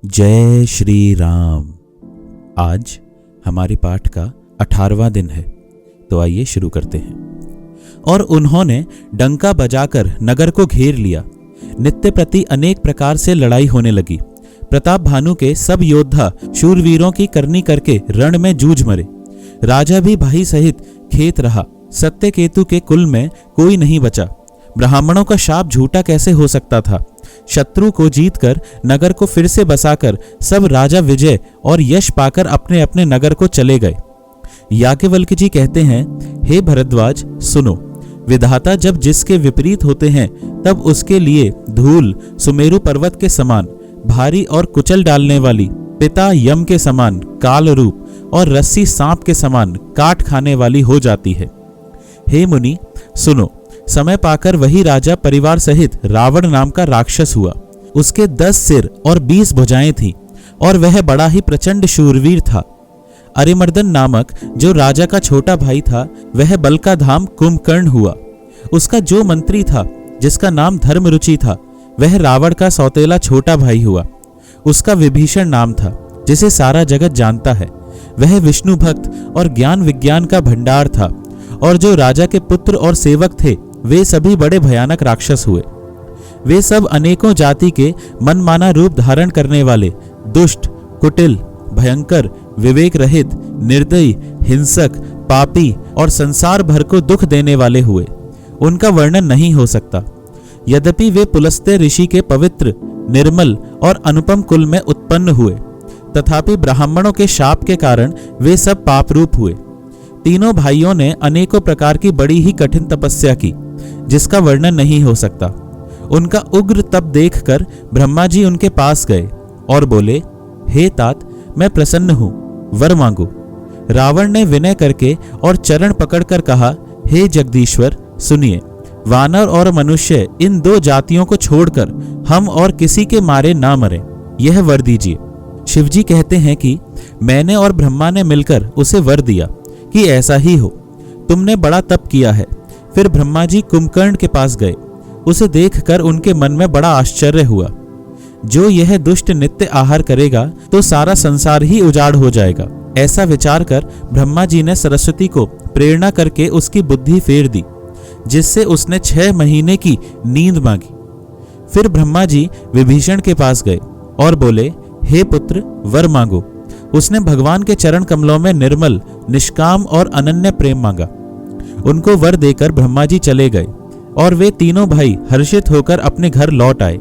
जय श्री राम। आज हमारे पाठ का 18वां दिन है, तो आइए शुरू करते हैं। और उन्होंने डंका बजाकर नगर को घेर लिया। नित्य प्रति अनेक प्रकार से लड़ाई होने लगी। प्रताप भानु के सब योद्धा शूरवीरों की करनी करके रण में जूझ मरे। राजा भी भाई सहित खेत रहा। सत्यकेतु के कुल में कोई नहीं बचा। ब्राह्मणों का शाप झूठा कैसे हो सकता था। शत्रु को जीतकर नगर को फिर से बसाकर सब राजा विजय और यश पाकर अपने अपने नगर को चले गए। याज्ञवल्क्य जी कहते हैं, हे भरद्वाज सुनो, विधाता जब जिसके विपरीत होते हैं तब उसके लिए धूल सुमेरु पर्वत के समान भारी और कुचल डालने वाली, पिता यम के समान काल रूप और रस्सी सांप के समान काट खाने वाली हो जाती है। हे मुनि सुनो, समय पाकर वही राजा परिवार सहित रावण नाम का राक्षस हुआ। उसके 10 सिर और 20 भुजाएं थीं और वह बड़ा ही प्रचंड शूरवीर था। अरिमर्दन नामक जो राजा का छोटा भाई था, वह बल का धाम कुंभकर्ण हुआ। उसका जो मंत्री था, जिसका नाम धर्मरुचि था, वह रावण का सौतेला छोटा भाई हुआ। उसका विभीषण नाम था, जिसे सारा जगत जानता है। वह विष्णु भक्त और ज्ञान विज्ञान का भंडार था। और जो राजा के पुत्र और सेवक थे, वे सभी बड़े भयानक राक्षस हुए। वे सब अनेकों जाति के मनमाना रूप धारण करने वाले, दुष्ट, कुटिल, भयंकर, विवेक रहित, निर्दयी, हिंसक, पापी और संसार भर को दुख देने वाले हुए। उनका वर्णन नहीं हो सकता। यद्यपि वे पुलस्त्य ऋषि के पवित्र, निर्मल और अनुपम कुल में उत्पन्न हुए, तथापि ब्राह्मणों के शाप के कारण वे सब पाप रूप हुए। तीनों भाइयों ने अनेकों प्रकार की बड़ी ही कठिन तपस्या की, जिसका वर्णन नहीं हो सकता। उनका उग्र तप देखकर ब्रह्मा जी उनके पास गए और बोले, हे तात, मैं प्रसन्न हूं, वर मांगो। रावण ने विनय करके और चरण पकड़कर कहा, हे जगदीश्वर सुनिए, वानर और मनुष्य इन 2 जातियों को छोड़कर हम और किसी के मारे ना मरें, यह वर दीजिए। शिवजी कहते हैं कि मैंने और ब्रह्मा ने मिलकर उसे वर दिया कि ऐसा ही हो। तुमने बड़ा तप किया है। फिर ब्रह्मा जी कुंभकर्ण के पास गए। उसे देखकर उनके मन में बड़ा आश्चर्य हुआ। जो यह दुष्ट नित्य आहार करेगा तो सारा संसार ही उजाड़ हो जाएगा। ऐसा विचार कर ब्रह्मा जी ने सरस्वती को प्रेरणा करके उसकी बुद्धि फेर दी, जिससे उसने 6 महीने की नींद मांगी। फिर ब्रह्मा जी विभीषण के पास गए और बोले, हे पुत्र, वर मांगो। उसने भगवान के चरण कमलों में निर्मल, निष्काम और अनन्य प्रेम मांगा। उनको वर देकर ब्रह्मा जी चले गए और वे तीनों भाई हर्षित होकर अपने घर लौट आए।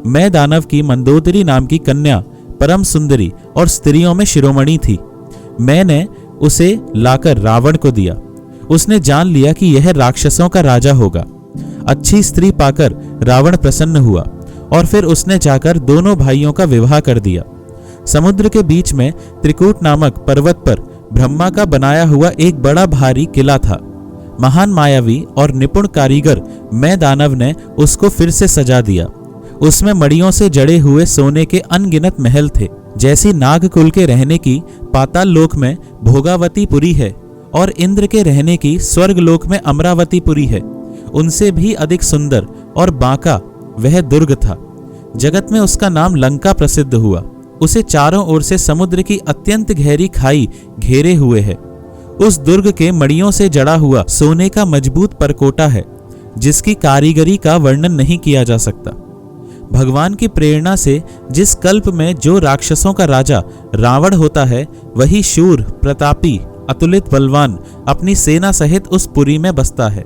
मैं दानव की मंदोदरी नाम की कन्या परम सुंदरी और स्त्रियों में शिरोमणि थी। मैंने उसे लाकर रावण को दिया। उसने जान लिया कि यह राक्षसों का राजा होगा। अच्छी स्त्री पाकर रावण प्रसन्न हुआ और फिर उसने जाकर दोनों भाइयों का विवाह कर दिया। समुद्र के बीच में त्रिकूट नामक पर्वत पर ब्रह्मा का बनाया हुआ एक बड़ा भारी किला था। महान मायावी और निपुण कारीगर मैं दानव ने उसको फिर से सजा दिया। उसमें मड़ियों से जड़े हुए सोने के अनगिनत महल थे। जैसी नागकुल के रहने की पाताल लोक में भोगावतीपुरी है और इंद्र के रहने की स्वर्ग लोक में अमरावतीपुरी है, उनसे भी अधिक सुंदर और बांका वह दुर्ग था। जगत में उसका नाम लंका प्रसिद्ध हुआ। उसे चारों ओर से समुद्र की अत्यंत गहरी खाई घेरे हुए है। उस दुर्ग के मड़ियों से जड़ा हुआ सोने का मजबूत परकोटा है, जिसकी कारीगरी का वर्णन नहीं किया जा सकता। भगवान की प्रेरणा से जिस कल्प में जो राक्षसों का राजा रावण होता है, वही शूर, प्रतापी, अतुलित बलवान अपनी सेना सहित उस पुरी में बसता है।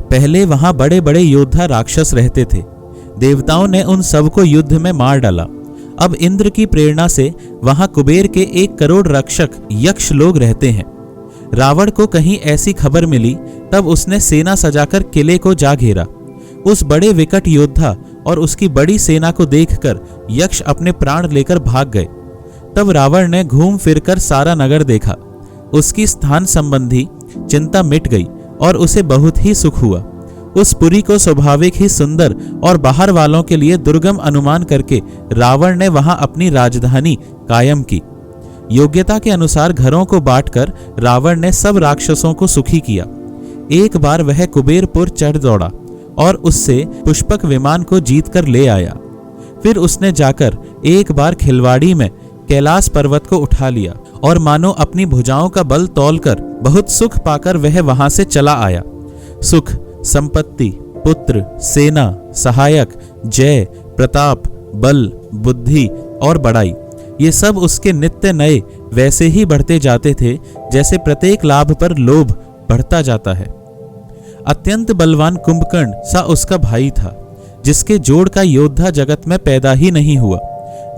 पहले वहां बड़े बड़े योद्धा राक्षस रहते थे। देवताओं ने उन सबको युद्ध में मार डाला। अब इंद्र की प्रेरणा से वहां कुबेर के 1 करोड़ रक्षक यक्ष लोग रहते हैं। रावण को कहीं ऐसी खबर मिली, तब उसने सेना सजाकर किले को जा घेरा। उस बड़े विकट योद्धा और उसकी बड़ी सेना को देखकर यक्ष अपने प्राण लेकर भाग गए। तब रावण ने घूम फिरकर सारा नगर देखा। उसकी स्थान संबंधी चिंता मिट गई और उसे बहुत ही सुख हुआ। उस पुरी को स्वाभाविक ही सुंदर और बाहर वालों के लिए दुर्गम अनुमान करके रावण ने वहां अपनी राजधानी कायम की। योग्यता के अनुसार घरों को बांटकर रावण ने सब राक्षसों को सुखी किया। एक बार वह कुबेरपुर चढ़ दौड़ा और उससे पुष्पक विमान को जीत कर ले आया। फिर उसने जाकर एक बार खिलवाड़ी में कैलाश पर्वत को उठा लिया और मानो अपनी भुजाओं का बल तौलकर बहुत सुख पाकर वह वहां से चला आया। सुख, संपत्ति, पुत्र, सेना, सहायक, जय, प्रताप, बल, बुद्धि और बड़ाई, ये सब उसके नित्य नए वैसे ही बढ़ते जाते थे जैसे प्रत्येक लाभ पर लोभ बढ़ता जाता है। अत्यंत बलवान कुंभकर्ण सा उसका भाई था, जिसके जोड़ का योद्धा जगत में पैदा ही नहीं हुआ।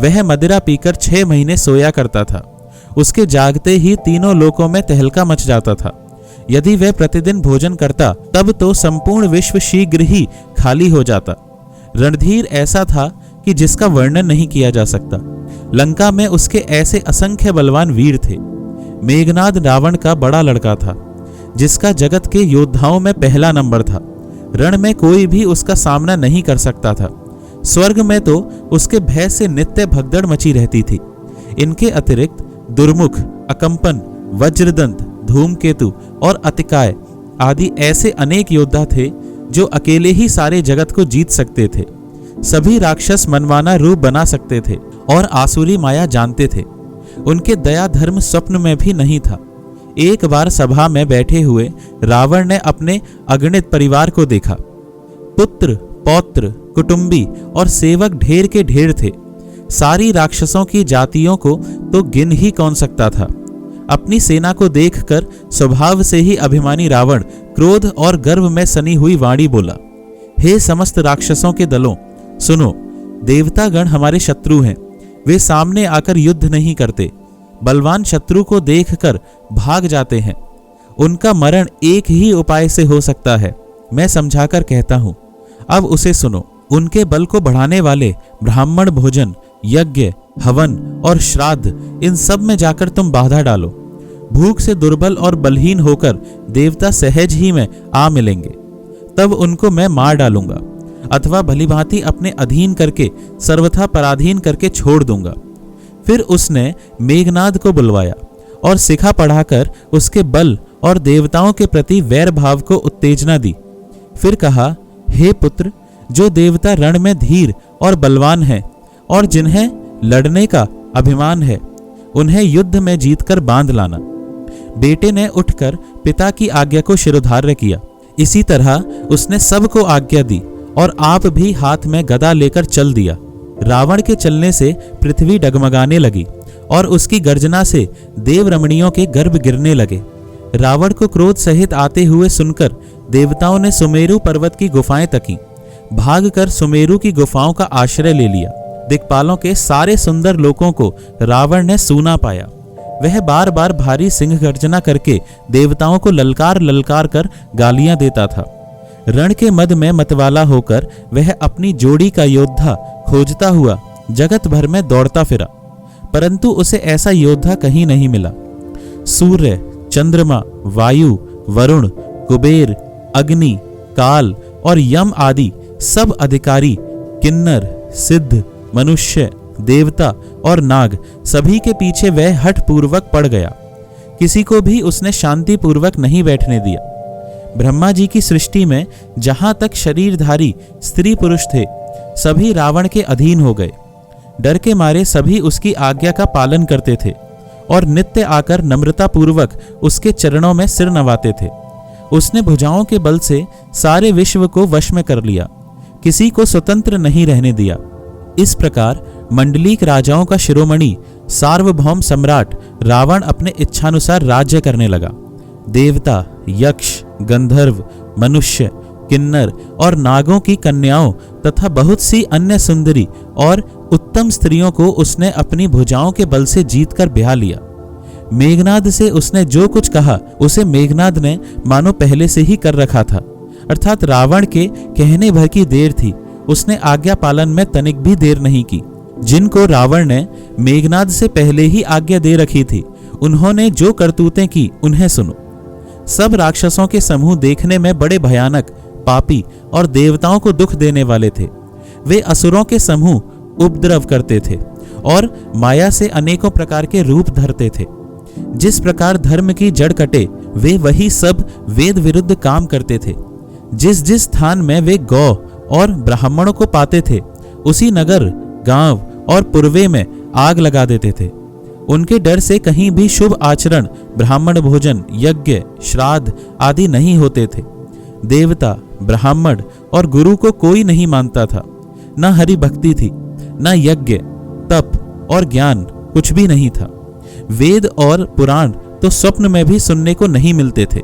वह मदिरा पीकर 6 महीने सोया करता था। उसके जागते ही तीनों लोकों में तहलका मच जाता था। यदि वह प्रतिदिन भोजन करता तब तो संपूर्ण विश्व शीघ्र ही खाली हो जाता। रणधीर ऐसा था कि जिसका वर्णन नहीं किया जा सकता। लंका में उसके ऐसे असंख्य बलवान वीर थे। मेघनाद रावण का बड़ा लड़का था, जिसका जगत के योद्धाओं में पहला नंबर था। रण में कोई भी उसका सामना नहीं कर सकता था। स्वर्ग में तो उसके भय से नित्य भगदड़ मची रहती थी। इनके अतिरिक्त दुर्मुख, अकंपन, वज्रदंत, धूमकेतु और अतिकाय आदि ऐसे अनेक योद्धा थे जो अकेले ही सारे जगत को जीत सकते थे। सभी राक्षस मनमाना रूप बना सकते थे और आसुरी माया जानते थे। उनके दया धर्म स्वप्न में भी नहीं था। एक बार सभा में बैठे हुए रावण ने अपने अगणित परिवार को देखा। पुत्र, पौत्र, कुटुंबी और सेवक ढेर के ढेर थे। सारी राक्षसों की जातियों को तो गिन ही कौन सकता था। अपनी सेना को देखकर स्वभाव से ही अभिमानी रावण क्रोध और गर्व में सनी हुई वाणी बोला, हे समस्त राक्षसों के दलों, सुनो, देवतागण हमारे शत्रु हैं। वे सामने आकर युद्ध नहीं करते, बलवान शत्रु को देखकर भाग जाते हैं। उनका मरण एक ही उपाय से हो सकता है, मैं समझाकर कहता हूं, अब उसे सुनो। उनके बल को बढ़ाने वाले ब्राह्मण भोजन, यज्ञ, हवन और श्राद्ध, इन सब में जाकर तुम बाधा डालो। भूख से दुर्बल और बलहीन होकर देवता सहज ही में आ मिलेंगे, तब उनको मैं मार डालूंगा अथवा भलीभांति अपने अधीन करके सर्वथा पराधीन करके छोड़ दूंगा। फिर उसने मेघनाद को बुलवाया और शिखा पढ़ाकर उसके बल और देवताओं के प्रति वैर भाव को उत्तेजना दी। फिर कहा, हे पुत्र, जो देवता रण में धीर और बलवान हैं और जिन्हें लड़ने का अभिमान है, उन्हें युद्ध में जीतकर बांध लाना। बेटे ने उठकर पिता की आज्ञा को शिरोधार्य किया। इसी तरह उसने सबको आज्ञा दी और आप भी हाथ में गदा लेकर चल दिया। रावण के चलने से पृथ्वी डगमगाने लगी और उसकी गर्जना से देव रमणियों के गर्भ गिरने लगे। रावण को क्रोध सहित आते हुए सुनकर देवताओं ने सुमेरु पर्वत की गुफाएं तकी। भागकर सुमेरु की गुफाओं का आश्रय ले लिया। दिक्पालों के सारे सुंदर लोकों को रावण ने सूना पाया। वह बार बार भारी सिंह गर्जना करके देवताओं को ललकार ललकार कर गालियां देता था। रण के मद में मतवाला होकर वह अपनी जोड़ी का योद्धा खोजता हुआ जगत भर में दौड़ता फिरा, परंतु उसे ऐसा योद्धा कहीं नहीं मिला। सूर्य, चंद्रमा, वायु, वरुण, कुबेर, अग्नि, काल और यम आदि सब अधिकारी, किन्नर, सिद्ध, मनुष्य, देवता और नाग, सभी के पीछे वह हठ पूर्वक पड़ गया। किसी को भी उसने शांति पूर्वक नहीं बैठने दिया। ब्रह्मा जी की सृष्टि में जहां तक शरीरधारी स्त्री पुरुष थे, सभी रावण के अधीन हो गए। डर के मारे सभी उसकी आज्ञा का पालन करते थे और नित्य आकर नम्रता पूर्वक उसके चरणों में सिर नवाते थे। उसने भुजाओं के बल से सारे विश्व को वश में कर लिया, किसी को स्वतंत्र नहीं रहने दिया। इस प्रकार मंडलीक राजाओं का शिरोमणि सार्वभौम सम्राट रावण अपने इच्छानुसार राज्य करने लगा। देवता, यक्ष, गंधर्व, मनुष्य, किन्नर और नागों की कन्याओं तथा बहुत सी अन्य सुंदरी और उत्तम स्त्रियों को उसने अपनी भुजाओं के बल से जीतकर ब्याह लिया। मेघनाद से उसने जो कुछ कहा उसे मेघनाद ने मानो पहले से ही कर रखा था, अर्थात रावण के कहने भर की देर थी। उसने आज्ञा पालन में तनिक भी देर नहीं की। जिनको रावण ने मेघनाद से पहले ही आज्ञा दे रखी थी, उन्होंने जो करतूतें की उन्हें सुनो। सब राक्षसों के समूह देखने में बड़े भयानक, पापी और देवताओं को दुख देने वाले थे। वे असुरों के समूह उपद्रव करते थे और माया से अनेकों प्रकार के रूप धरते थे। जिस प्रकार धर्म की जड़ कटे, वे वही सब वेद विरुद्ध काम करते थे। जिस जिस स्थान में वे गौ और ब्राह्मणों को पाते थे, उसी नगर, गांव और पूर्वे में आग लगा देते थे। उनके डर से कहीं भी शुभ आचरण, ब्राह्मण भोजन, यज्ञ, श्राद्ध आदि नहीं होते थे। देवता, ब्राह्मण और गुरु को कोई नहीं मानता था। न हरि भक्ति थी, न यज्ञ, तप और ज्ञान, कुछ भी नहीं था। वेद और पुराण तो स्वप्न में भी सुनने को नहीं मिलते थे।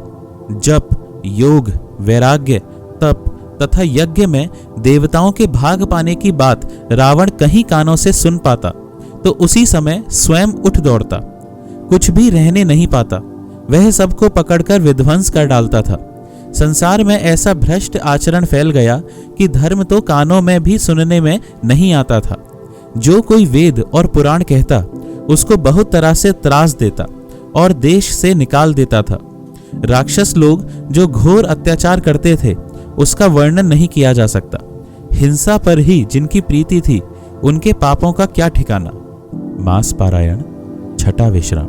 जप, योग, वैराग्य, तप तथा यज्ञ में देवताओं के भाग पाने की बात रावण कहीं कानों से सुन पाता तो उसी समय स्वयं उठ दौड़ता। कुछ भी रहने नहीं पाता, वह सबको पकड़कर विध्वंस कर डालता था। संसार में ऐसा भ्रष्ट आचरण फैल गया कि धर्म तो कानों में भी सुनने में नहीं आता था। जो कोई वेद और पुराण कहता उसको बहुत तरह से त्रास देता और देश से निकाल देता था। राक्षस लोग जो घोर अत्याचार करते थे उसका वर्णन नहीं किया जा सकता। हिंसा पर ही जिनकी प्रीति थी उनके पापों का क्या ठिकाना। मास पारायण, छठा विश्राम।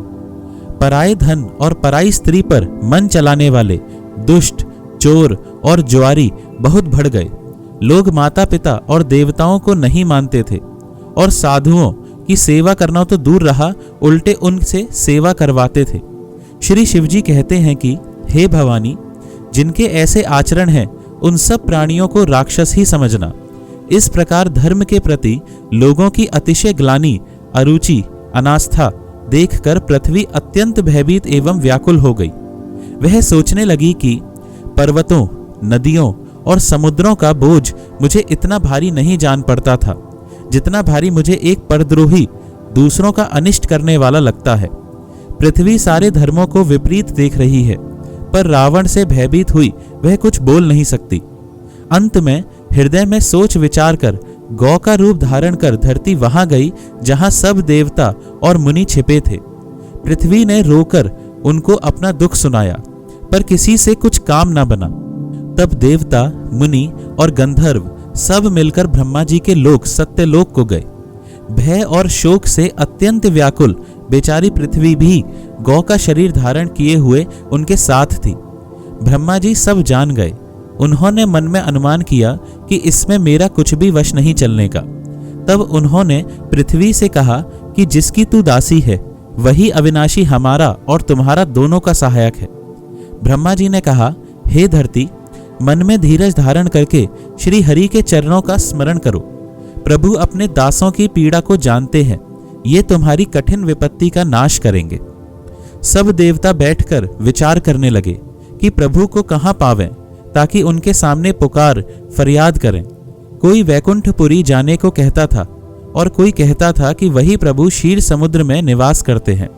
पराये धन और पराई स्त्री पर मन चलाने वाले दुष्ट, चोर और जुआरी बहुत बढ़ गए। लोग माता पिता और देवताओं को नहीं मानते थे और साधुओं की सेवा करना तो दूर रहा, उल्टे उनसे सेवा करवाते थे। श्री शिवजी कहते हैं कि हे भवानी, जिनके ऐसे आचरण हैं उन सब प्राणियों को राक्षस ही समझना। इस प्रकार धर्म के प्रति लोगों की अतिशय ग्लानि, अरुचि, अनास्था देखकर पृथ्वी अत्यंत भयभीत एवं व्याकुल हो गई। वह सोचने लगी कि पर्वतों, नदियों और समुद्रों का बोझ मुझे इतना भारी नहीं जान पड़ता था जितना भारी मुझे एक परद्रोही, दूसरों का अनिष्ट करने वाला लगता है। पृथ्वी सारे धर्मों को विपरीत देख रही है, पर रावण से भयभीत हुई वह कुछ बोल नहीं सकती। अंत में हृदय में सोच विचार कर गौ का रूप धारण कर धरती वहां गई जहां सब देवता और मुनि छिपे थे। पृथ्वी ने रोकर उनको अपना दुख सुनाया, पर किसी से कुछ काम न बना। तब देवता, मुनि और गंधर्व सब मिलकर ब्रह्मा जी के लोक सत्यलोक को गए। भय और शोक से अत्यंत व्याकुल बेचारी पृथ्वी भी गौ का शरीर धारण किए हुए उनके साथ थी। ब्रह्मा जी सब जान गए। उन्होंने मन में अनुमान किया कि इसमें मेरा कुछ भी वश नहीं चलने का। तब उन्होंने पृथ्वी से कहा कि जिसकी तू दासी है वही अविनाशी हमारा और तुम्हारा दोनों का सहायक है। ब्रह्मा जी ने कहा, हे धरती, मन में धीरज धारण करके श्री हरि के चरणों का स्मरण करो। प्रभु अपने दासों की पीड़ा को जानते हैं, ये तुम्हारी कठिन विपत्ति का नाश करेंगे। सब देवता बैठकर विचार करने लगे कि प्रभु को कहाँ पावें ताकि उनके सामने पुकार फरियाद करें। कोई वैकुंठपुरी जाने को कहता था और कोई कहता था कि वही प्रभु क्षीर समुद्र में निवास करते हैं।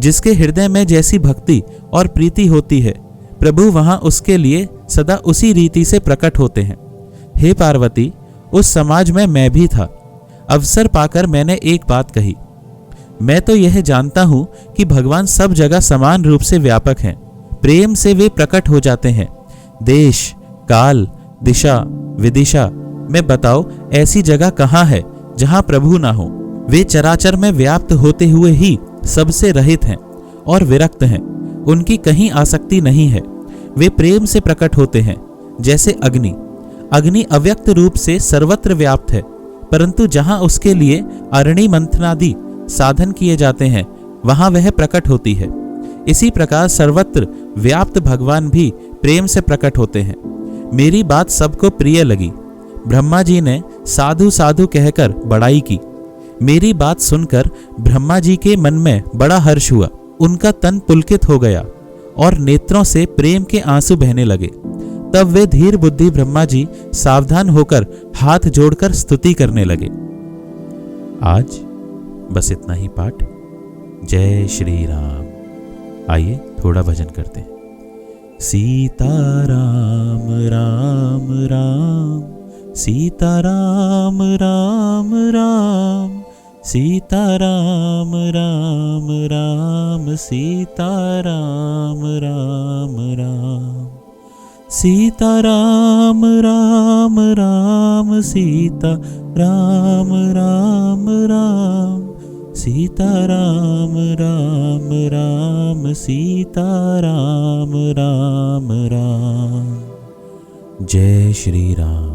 जिसके हृदय में जैसी भक्ति और प्रीति होती है प्रभु वहां उसके लिए सदा उसी रीति से प्रकट होते हैं। हे पार्वती, उस समाज में मैं भी था। अवसर पाकर मैंने एक बात कही, मैं तो यह जानता हूं कि भगवान सब जगह समान रूप से व्यापक हैं। प्रेम से वे प्रकट हो जाते हैं। देश, काल, दिशा, विदिशा में बताओ ऐसी जगह कहाँ है जहां प्रभु ना हो। वे चराचर में व्याप्त होते हुए ही सबसे रहित हैं और विरक्त हैं। उनकी कहीं आसक्ति नहीं है। वे प्रेम से प्रकट होते हैं जैसे अग्नि। अग्नि अव्यक्त रूप से सर्वत्र व्याप्त है, परंतु जहां उसके लिए अरणि मंथनादि साधन किए जाते हैं वहां वह प्रकट होती है। इसी प्रकार सर्वत्र व्याप्त भगवान भी प्रेम से प्रकट होते हैं। मेरी बात सबको प्रिय लगी। ब्रह्मा जी ने साधु साधु कहकर बड़ाई की। मेरी बात सुनकर ब्रह्मा जी के मन में बड़ा हर्ष हुआ। उनका तन पुलकित हो गया और नेत्रों से प्रेम के आंसू बहने लगे। तब वे धीर बुद्धि ब्रह्मा जी सावधान होकर हाथ जोड़कर स्तुति करने लगे। आज बस इतना ही पाठ। जय श्री राम। आइए थोड़ा भजन करते हैं। सीताराम राम राम, सीताराम राम राम, सीताराम राम राम, सीताराम राम राम, सीताराम राम राम, सीताराम राम राम, सीताराम राम राम, सीताराम राम राम। जय श्री राम।